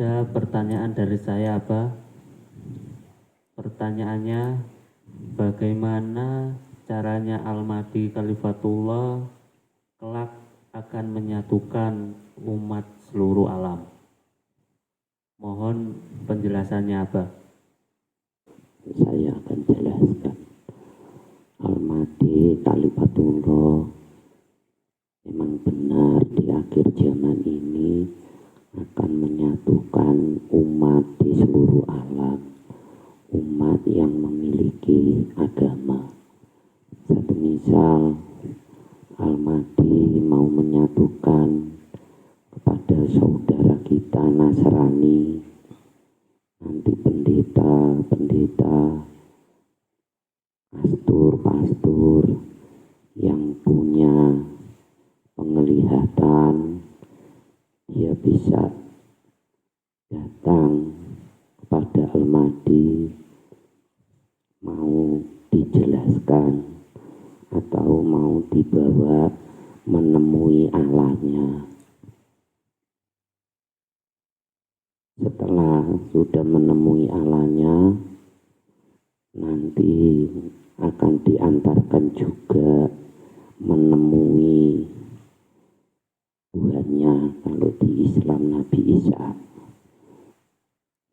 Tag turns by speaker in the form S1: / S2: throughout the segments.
S1: Ada pertanyaan dari saya, Abah. Pertanyaannya, bagaimana caranya Al-Mahdi Khalifatullah kelak akan menyatukan umat seluruh alam? Mohon penjelasannya, Abah.
S2: Saya akan jelaskan. Al-Mahdi Khalifatullah memang benar di akhir zaman ini akan menyatukan umat di seluruh alam, umat yang memiliki agama. Satu misal, Al-Mahdi mau menyatukan kepada saudara kita Nasrani, nanti pendeta-pendeta, pastor-pastor yang punya penglihatan, dia bisa datang kepada Al-Mahdi, mau dijelaskan atau mau dibawa menemui Allahnya. Setelah sudah menemui Allahnya, nanti akan diantarkan juga menemui Tuhannya. Kalau di Islam Nabi Isa,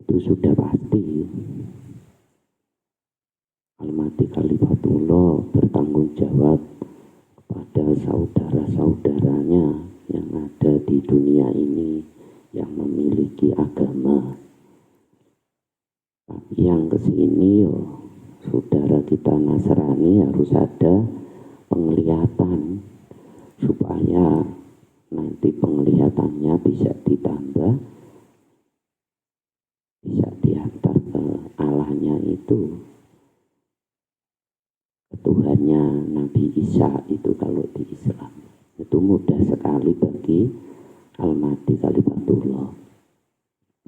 S2: itu sudah pasti. Al-Mahdi Khalifatullah bertanggung jawab kepada saudara-saudaranya yang ada di dunia ini yang memiliki agama. Tapi yang kesini saudara kita Nasrani harus ada penglihatan supaya nanti penglihatannya bisa ditambah, bisa diantar ke Allahnya itu, ke Tuhannya Nabi Isa itu. Kalau di Islam itu mudah sekali bagi Al-Mahdi Khalifatullah.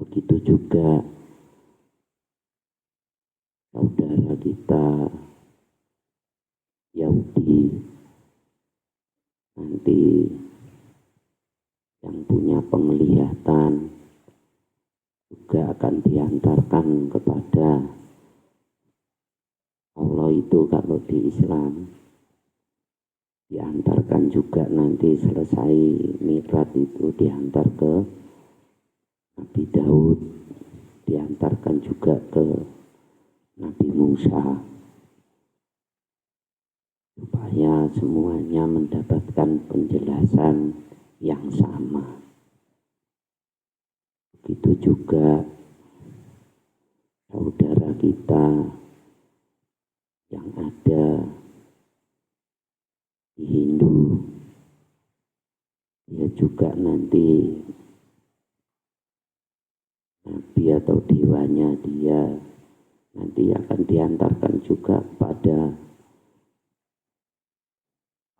S2: Begitu juga saudara kita Yahudi, nanti yang punya penglihatan juga akan diantarkan kepada Allah itu. Kalau di Islam diantarkan juga, nanti selesai Mi'raj itu diantar ke Nabi Daud, diantarkan juga ke Nabi Musa, supaya semuanya mendapatkan penjelasan yang sama. Begitu juga saudara kita yang ada di Hindu, dia juga nanti nabi atau dewanya dia nanti akan diantarkan juga kepada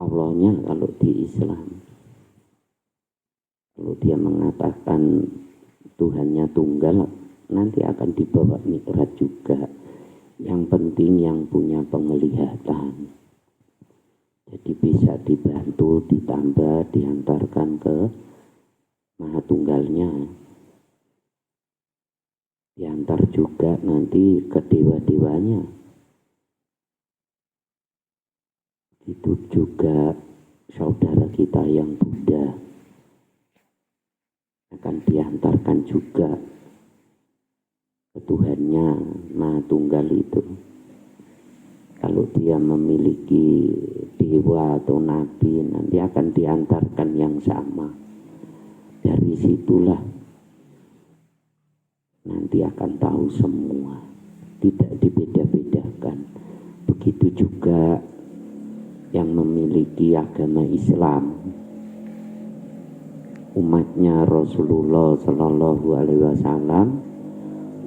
S2: Allahnya. Kalau di Islam, kalau dia mengatakan Tuhannya tunggal, nanti akan dibawa Mi'raj juga. Yang penting yang punya penglihatan, jadi bisa dibantu, ditambah, diantarkan ke Maha Tunggalnya. Diantar juga nanti ke dewa-dewanya. Itu juga saudara kita yang Buddha akan diantarkan juga ke Tuhannya Maha Tunggal itu. Kalau dia memiliki dewa atau nabi, nanti akan diantarkan yang sama. Dari situlah nanti akan tahu semua, tidak dibeda-bedakan. Begitu juga yang memiliki agama Islam, umatnya Rasulullah Sallallahu Alaihi Wasallam,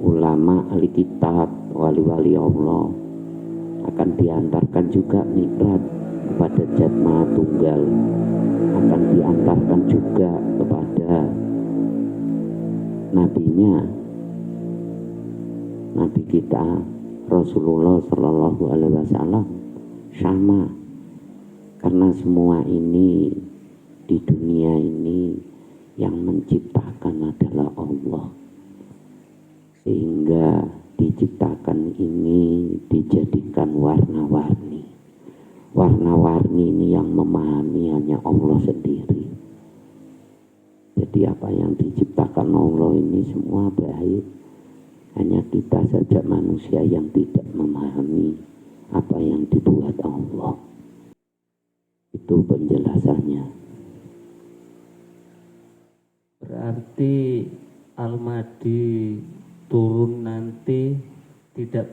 S2: ulama ahli kitab, wali-wali Allah, akan diantarkan juga Mi'raj kepada Zat Maha Tunggal, akan diantarkan juga kepada nabinya, nabi kita Rasulullah Sallallahu Alaihi Wasallam. Sama, karena semua ini di dunia ini yang menciptakan adalah Allah. sehingga diciptakan ini dijadikan warna-warni. Warna-warni ini yang memahami hanya Allah sendiri. Jadi apa yang diciptakan Allah ini semua baik. Hanya kita saja manusia yang tidak memahami apa yang dibuat Allah. Itu penjelasannya.
S1: Berarti Al-Mahdi turun nanti tidak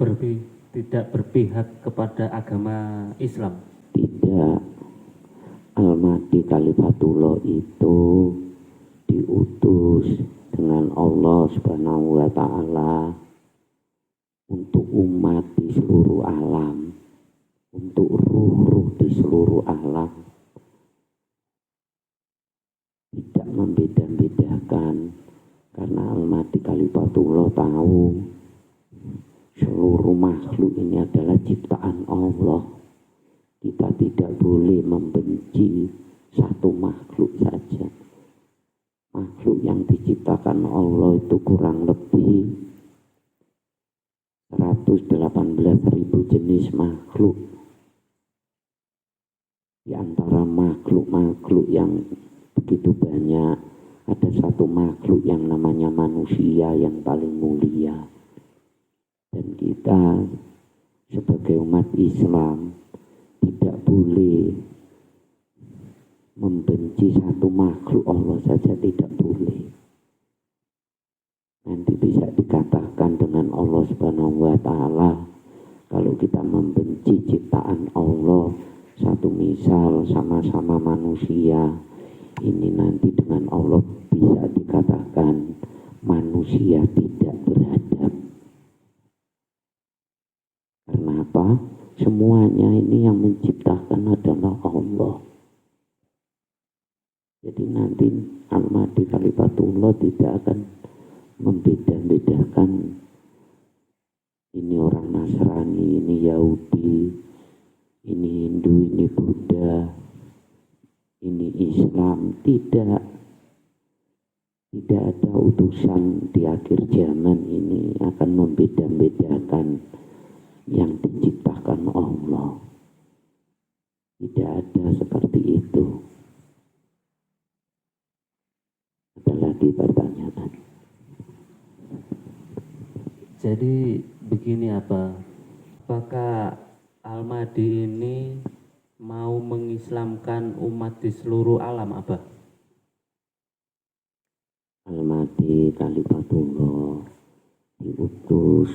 S1: berpihak kepada agama Islam.
S2: Tidak. Al-Mahdi Khalifatullah itu diutus dengan Allah Subhanahu wa Ta'ala untuk umat di seluruh alam, untuk ruh-ruh di seluruh alam, tidak membeda-bedakan, karena Al-Mahdi Khalifatullah tahu seluruh makhluk ini adalah ciptaan Allah. Kita tidak boleh membenci satu makhluk saja. Makhluk yang diciptakan Allah itu kurang lebih 118.000 jenis makhluk. Di antara makhluk-makhluk yang begitu banyak, ada satu makhluk yang namanya manusia yang paling mulia. Dan kita sebagai umat Islam tidak boleh membenci satu makhluk Allah saja, tidak boleh. Nanti bisa dikatakan dengan Allah Subhanahu wa Ta'ala, kalau kita membenci ciptaan Allah, satu misal sama-sama manusia, ini nanti dengan Allah bisa dikatakan manusia tidak beradab. Karena apa? Semuanya ini yang menciptakan adalah Allah. Jadi nanti Al-Mahdi Khalifatullah tidak akan membeda-bedakan ini orang Nasrani, ini Yahudi, ini Hindu, ini Buddha, ini Islam. Tidak ada utusan di akhir zaman ini akan membeda-bedakan yang diciptakan Allah. Tidak ada seperti itu. Ada lagi pertanyaan?
S1: Jadi begini apakah Al-Mahdi ini mau mengislamkan umat di seluruh alam Abah?
S2: Al-Mahdi Khalifatullah diutus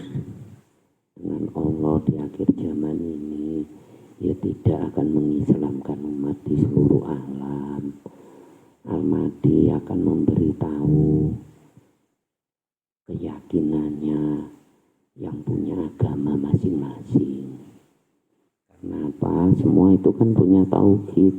S2: dengan Allah di akhir zaman ini, ya tidak akan mengislamkan umat di seluruh alam. Al-Mahdi akan memberitahu keyakinannya yang punya agama masing-masing. Kenapa? Semua itu kan punya tauhid.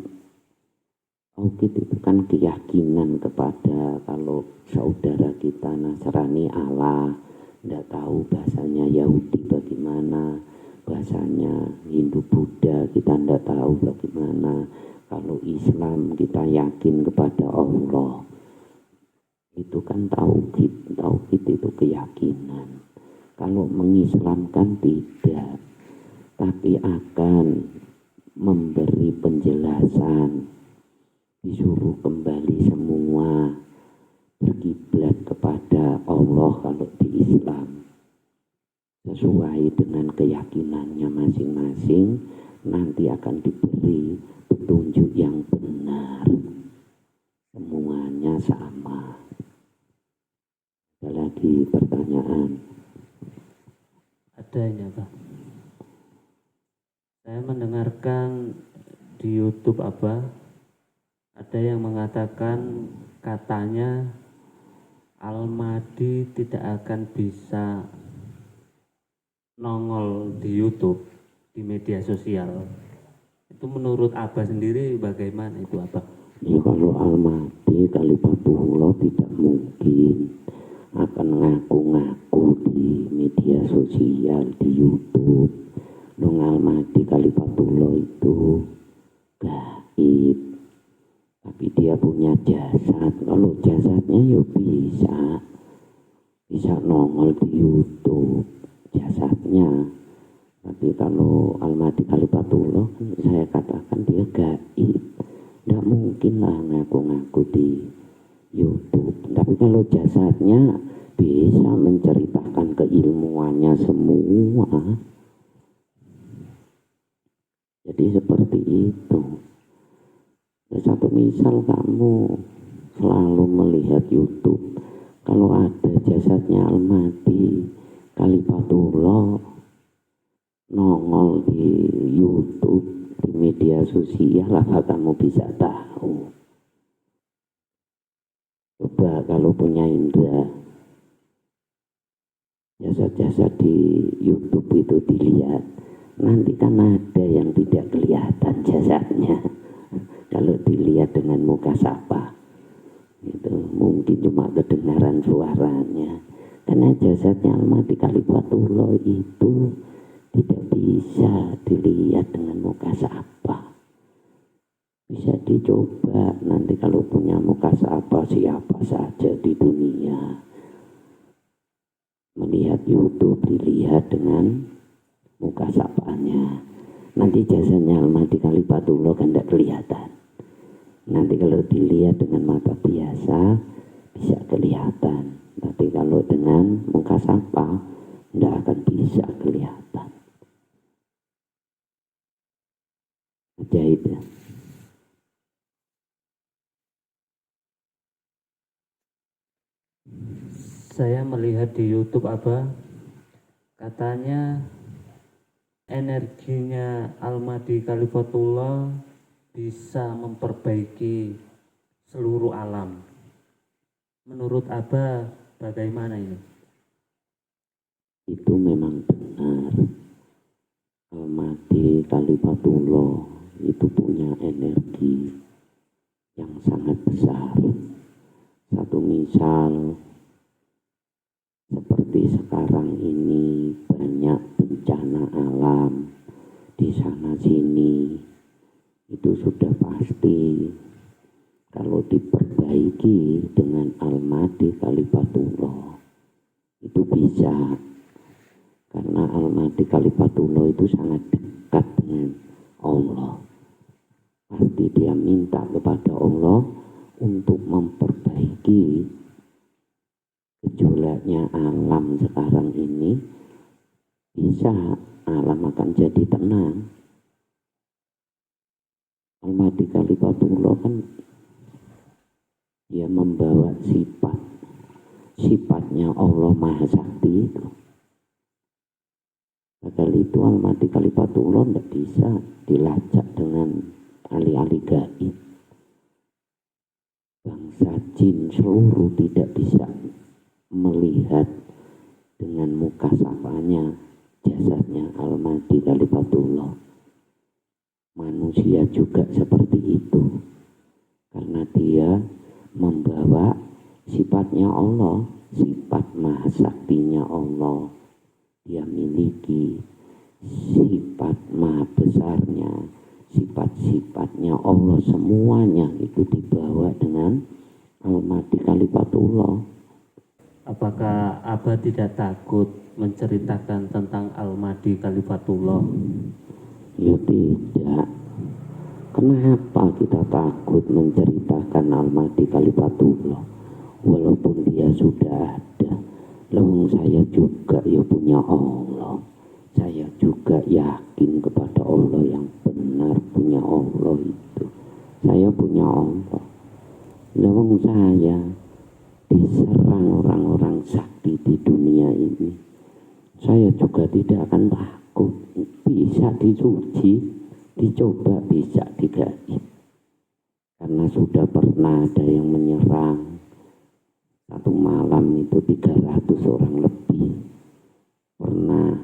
S2: Tauhid itu kan keyakinan kepada, kalau saudara kita Nasrani Allah, tidak tahu bahasanya Yahudi bagaimana, bahasanya Hindu Buddha kita tidak tahu bagaimana. Kalau Islam kita yakin kepada Allah. Itu kan tauhid. Tauhid itu keyakinan. Kalau mengislamkan tidak, tapi akan memberi penjelasan, disuruh kembali semua berkiblat kepada Allah kalau di Islam, sesuai dengan keyakinannya masing-masing. Nanti akan diberi petunjuk yang benar, semuanya sama. Ada lagi pertanyaan?
S1: Ada ini Abah. Saya mendengarkan di YouTube Abah, ada yang mengatakan katanya Al-Mahdi tidak akan bisa nongol di YouTube, di media sosial. Itu menurut Abah sendiri bagaimana itu Abah?
S2: Ya kalau Al-Mahdi Khalifatullah tidak mungkin akan ngaku-ngaku di media sosial, di YouTube. Dong Al-Mahdi Khalifatullah itu gaib, tapi dia punya jasad. Kalau jasadnya ya bisa, bisa nongol di YouTube jasadnya. Tapi kalau Almati Kalifatullah kan saya katakan dia gaib, tidak mungkin lah ngaku-ngaku di YouTube. Tapi kalau jasadnya bisa menceritakan keilmuannya semua. Jadi seperti itu. Satu misal kamu selalu melihat YouTube, kalau ada jasadnya Almati Kalifatullah nongol di YouTube, di media sosial, apa kamu bisa tahu? Coba kalau punya indera, jasad-jasad di YouTube itu dilihat, nanti kan ada yang tidak kelihatan jasadnya. Kalau dilihat dengan muka sapa, itu mungkin cuma kedengaran suaranya. Karena jasadnya Almati Kalifatullah itu tidak bisa dilihat dengan muka sapa. Bisa dicoba nanti kalau punya muka sapa siapa saja di dunia. Melihat YouTube dilihat dengan muka sapanya. Nanti jasanya Almati Kalifatullah kan tidak kelihatan. Nanti kalau dilihat dengan mata biasa bisa kelihatan. Tapi kalau dengan muka sapa tidak akan bisa kelihatan. Ajaib ya.
S1: Saya melihat di YouTube katanya energinya Almati Kalifatullah bisa memperbaiki seluruh alam. Menurut Abah bagaimana ini?
S2: Itu memang benar. Almati Kalifatullah itu punya energi yang sangat besar. Satu misal seperti sekarang ini banyak bencana alam di sana sini, itu sudah pasti kalau diperbaiki dengan Almati Kalifatullah itu bisa, karena Almati Kalifatullah itu sangat dekat dengan Allah. Pasti dia minta kepada Allah untuk memperbaiki gejolaknya alam sekarang ini, bisa alam akan jadi tenang. Almati Kalifatullah kan dia membawa sifatnya Allah Maha Sakti itu. Kali itu Almati Kalifatullah tidak bisa dilacak dengan ahli-ahli gaib. Bangsa jin seluruh tidak bisa melihat dengan muka sapanya jasadnya Almati Kalifatullah. Manusia juga seperti itu, karena dia membawa sifatnya Allah, sifat maha saktinya Allah. Dia miliki sifat maha besarnya, sifat-sifatnya Allah, semuanya itu dibawa dengan Almati Kalifatullah.
S1: Apakah Abah tidak takut menceritakan tentang Almati Kalifatullah?
S2: Ya tidak. Kenapa kita takut menceritakan Almati Kalifatullah? Walaupun dia sudah ada. Lawang saya juga ya punya Allah. Saya juga yakin kepada Allah yang benar, punya Allah itu. Saya punya Allah. Lawang saya diserang orang-orang sakti di dunia ini, saya juga tidak akan takut. Bisa dicuci, dicoba bisa digaib. Karena sudah pernah ada yang menyerang. Satu malam itu 300 orang lebih. Pernah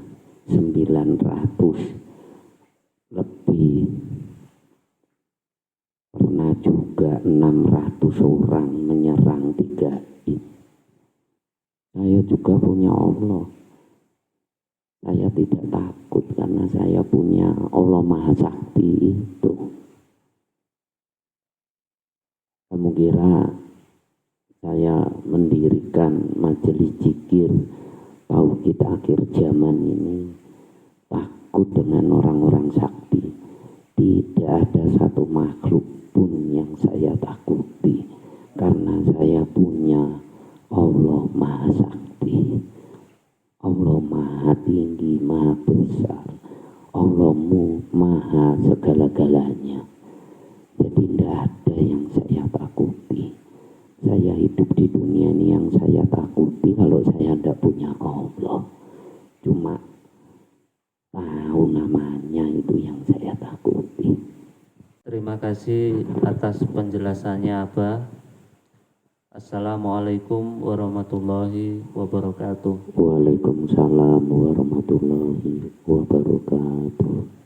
S2: 900 lebih. Pernah juga 600 orang menyerang digaib. Saya juga punya Allah. Saya tidak takut karena saya punya Allah Maha Sakti itu. Kamu kira saya mendirikan majelis zikir tauhid akhir zaman ini takut dengan orang-orang sakti. Tidak ada satu makhluk pun yang saya takuti, karena saya punya Allah Maha Sakti, Allah Maha Tinggi, Maha Besar, Allahmu Maha segala-galanya. Jadi tidak ada yang saya takuti. Saya hidup di dunia ini yang saya takuti kalau saya tidak punya Allah. Cuma tahu namanya itu yang saya takuti.
S1: Terima kasih atas penjelasannya Abah. Assalamualaikum warahmatullahi wabarakatuh.
S2: Waalaikumsalam warahmatullahi wabarakatuh.